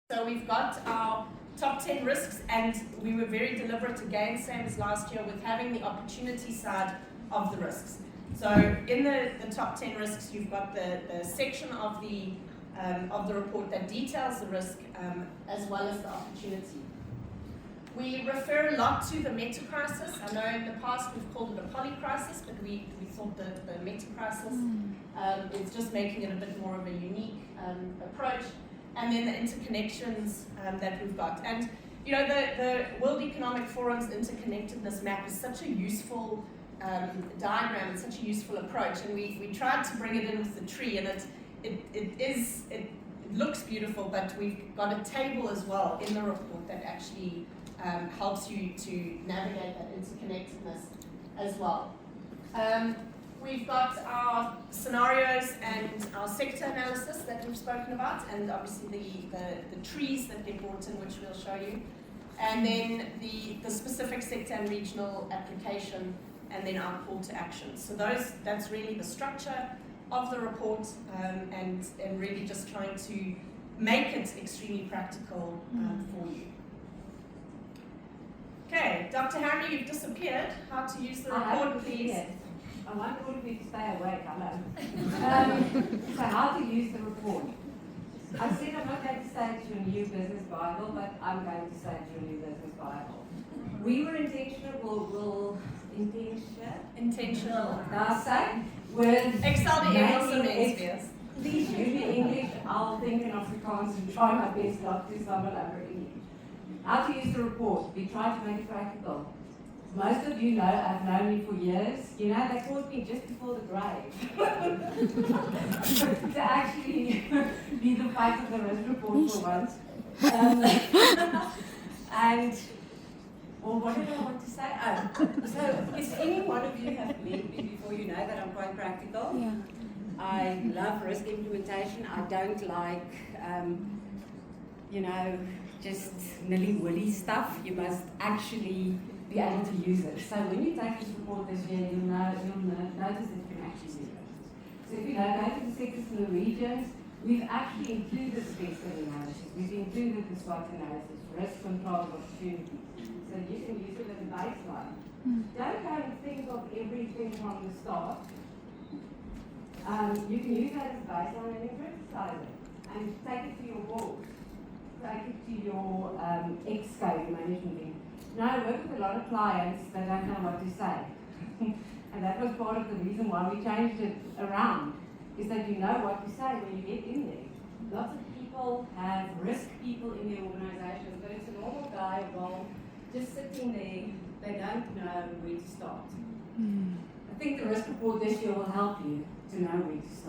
So we've got our top 10 risks, and we were very deliberate again, same as last year, with having the opportunity side of the risks. So in the top 10 risks, you've got the section of the report that details the risk as well as the opportunity. We refer a lot to the meta crisis. I know in the past we've called it a poly crisis, but we thought that the meta crisis is just making it a bit more of a unique approach. And then the interconnections that we've got. And you know, the World Economic Forum's interconnectedness map is such a useful diagram and such a useful approach. And we tried to bring it in with the tree, and it looks beautiful, but we've got a table as well in the report that actually helps you to navigate that interconnectedness as well. We've got our scenarios and our sector analysis that we've spoken about, and obviously the trees that get brought in, which we'll show you, and then the specific sector and regional application, and then our call to action. So that's really the structure of the report, and really just trying to make it extremely practical for you. Okay, Dr. Henry, you've disappeared. How to use the report, please? I want all of you to stay awake, hello. So how to use the report. I said I'm not going to say it's your new business Bible, but I'm going to say it's your new business Bible. We were intentional with Excel die Engelse mens wees. Please use me English, I'll think in Afrikaans and try my best not to stumble over English. How to use the report. We try to make it practical. Most of you know, I've known you for years. You know, they caught me just before the grave. To actually be the fight of the risk report for once. Well, what did I want to say? So, if any one of you have met me before, you know that I'm quite practical. Yeah. I love risk implementation. I don't like, just nilly-willy stuff. You must actually be able to use it. So when you take this report this year, you'll notice that you can actually use it. So if you go to the sectors and the regions, we've actually included the sector analysis. We've included the SWOT analysis, risk control, opportunity. So you can use it as a baseline. Don't go and think of everything from the start. You can use that as a baseline and then criticize it. And take it to your board. Take it to your ex-code management team. Now, I work with a lot of clients that don't know what to say. And that was part of the reason why we changed it around, is that you know what to say when you get in there. Lots of people have risk people in their organizations, but it's a normal guy, well, just sitting there, they don't know where to start. I think the risk report this year will help you to know where to start.